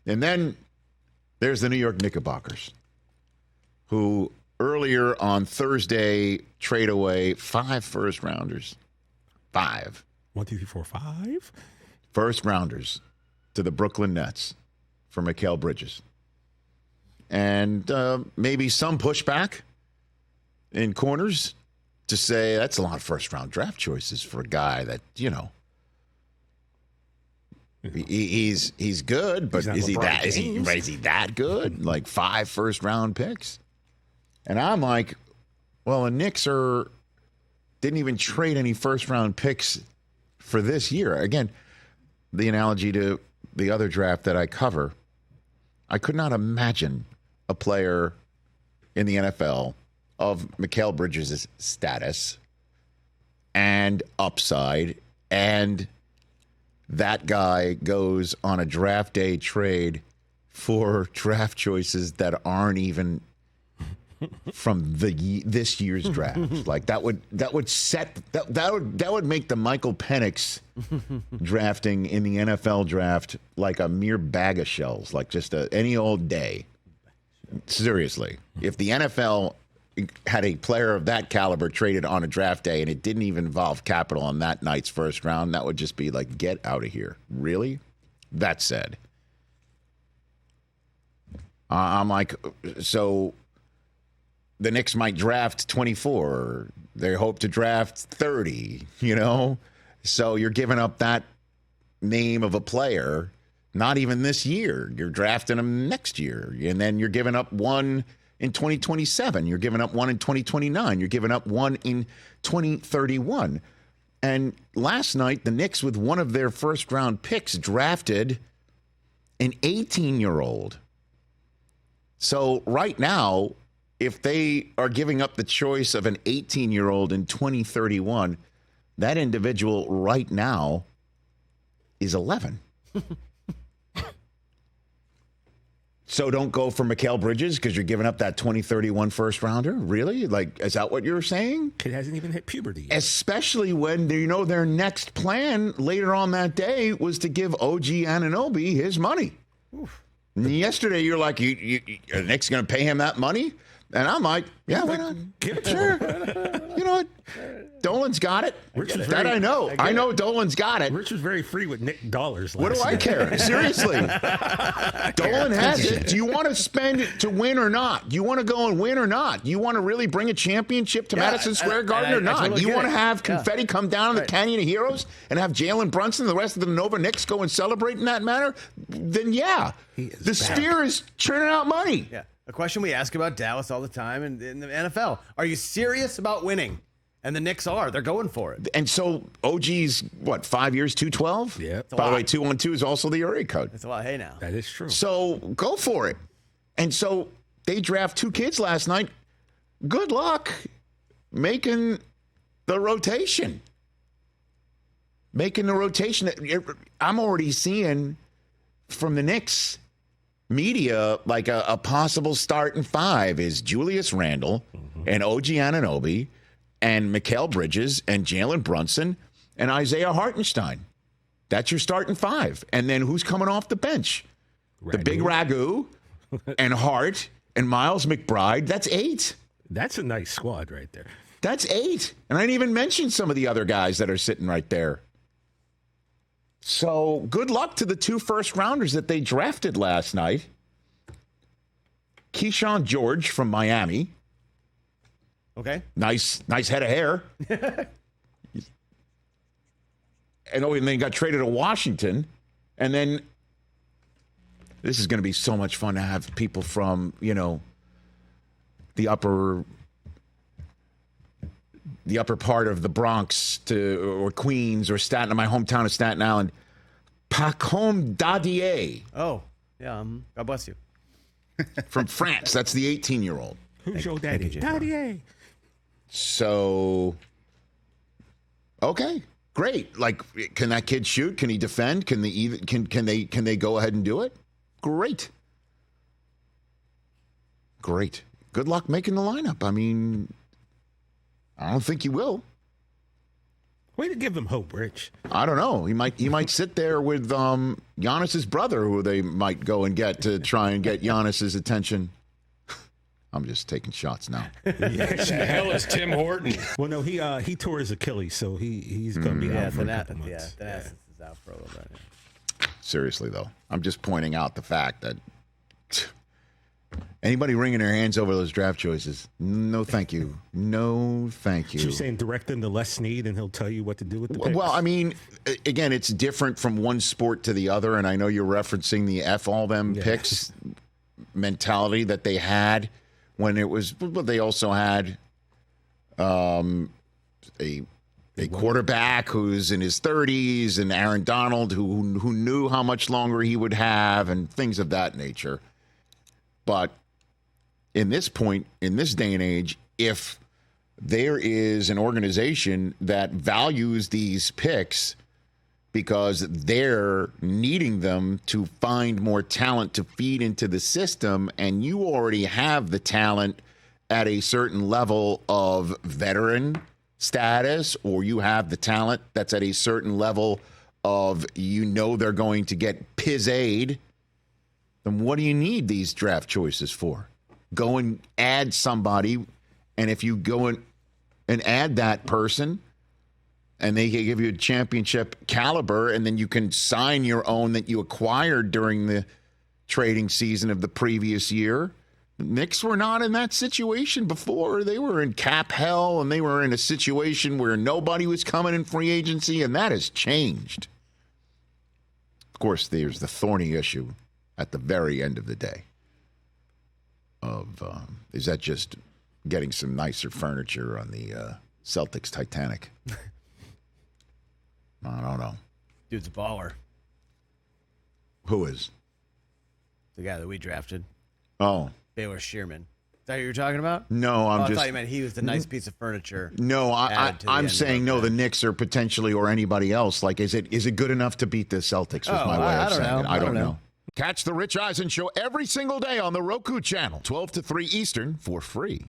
And then there's the New York Knickerbockers, who earlier on Thursday trade away 5 first-rounders. 5. 1, 2, 3, 4, 5. First-rounders to the Brooklyn Nets for Mikal Bridges. And maybe some pushback in corners to say that's a lot of first-round draft choices for a guy that, he's good, but is he that good? Like 5 first-round picks? And I'm like, well, the Knicks didn't even trade any first-round picks for this year. Again, the analogy to the other draft that I cover, I could not imagine a player in the NFL of Mikal Bridges' status and upside, and that guy goes on a draft day trade for draft choices that aren't even from this year's draft. Like that would make the Michael Penix drafting in the NFL draft like a mere bag of shells, like just any old day. Seriously, if the NFL had a player of that caliber traded on a draft day and it didn't even involve capital on that night's first round, that would just be like, get out of here. Really? That said, I'm like, so the Knicks might draft 24. They hope to draft 30, So you're giving up that name of a player, not even this year. You're drafting him next year. And then you're giving up one in 2027. You're giving up one in 2029. You're giving up one in 2031. And last night, the Knicks, with one of their first-round picks, drafted an 18-year-old. So right now, if they are giving up the choice of an 18-year-old in 2031, that individual right now is 11. So don't go for Mikal Bridges because you're giving up that 2031 first rounder? Really? Like, is that what you're saying? Kid hasn't even hit puberty yet. Especially when their next plan later on that day was to give OG Anunoby his money. Oof. Yesterday, you're like, the Knicks going to pay him that money? And I'm like, yeah, why not? Sure. You know what? Dolan's got it. I know. I know Dolan's got it. Rich was very free with Nick dollars. What do I care? Seriously. Dolan has it. Do you want to spend it to win or not? Do you want to go and win or not? Do you want to really bring a championship to Madison Square Garden or not? Do you want to have confetti come down the Canyon of Heroes and have Jalen Brunson and the rest of the Nova Knicks go and celebrate in that manner? Then, yeah. The Sphere is churning out money. Yeah. A question we ask about Dallas all the time in the NFL. Are you serious about winning? And the Knicks are. They're going for it. And so OG's, 5 years, 212? Yeah. By the way, 212 is also the area code. That's a lot. Hey, now. That is true. So go for it. And so they draft 2 kids last night. Good luck making the rotation. I'm already seeing from the Knicks media, like a possible start in 5 is Julius Randle and OG Anunoby and Mikal Bridges and Jalen Brunson and Isaiah Hartenstein. That's your start in 5. And then who's coming off the bench? The big Ragu and Hart and Miles McBride. That's 8. That's a nice squad right there. That's 8. And I didn't even mention some of the other guys that are sitting right there. So good luck to the 2 first-rounders that they drafted last night. Keyshawn George from Miami. Okay. Nice head of hair. And then got traded to Washington. And then this is going to be so much fun to have people from, the upper part of the Bronx or Queens or my hometown of Staten Island. Pacome Dadier. Oh, yeah. God bless you. From France. That's the 18-year-old. Who's your daddy? Dadier. So, okay, great. Like, can that kid shoot? Can he defend? Can they go ahead and do it? Great. Good luck making the lineup. I mean, I don't think you will. Way to give him hope, Rich. I don't know. He might sit there with Giannis's brother, who they might go and get to try and get Giannis's attention. I'm just taking shots now. What the hell is Tim Horton? Well, no, he tore his Achilles, so he's going to be out for a couple months. Thanasis is out for a little bit. Seriously, though, I'm just pointing out the fact that anybody wringing their hands over those draft choices, no thank you. No thank you. So you're saying direct him to Les Snead and he'll tell you what to do with the picks? Well, I mean, again, it's different from one sport to the other, and I know you're referencing the F all them picks mentality that they had when it was, but they also had a quarterback who's in his 30s and Aaron Donald who knew how much longer he would have and things of that nature. But in this point, in this day and age, if there is an organization that values these picks because they're needing them to find more talent to feed into the system, and you already have the talent at a certain level of veteran status, or you have the talent that's at a certain level of, they're going to get pizzade, then what do you need these draft choices for? Go and add somebody, and if you go and add that person, and they can give you a championship caliber, and then you can sign your own that you acquired during the trading season of the previous year. The Knicks were not in that situation before. They were in cap hell, and they were in a situation where nobody was coming in free agency, and that has changed. Of course, there's the thorny issue at the very end of the day of, is that just getting some nicer furniture on the Celtics Titanic? I don't know. Dude's a baller. Who is? The guy that we drafted. Oh. Baylor Shearman. Is that who you're talking about? No, I thought you meant he was the nice piece of furniture. No, I'm saying no. The Knicks are potentially, or anybody else. Like, is it good enough to beat the Celtics? Was my way of saying it. I don't know. Catch the Rich Eisen Show every single day on the Roku channel, 12 to 3 Eastern, for free.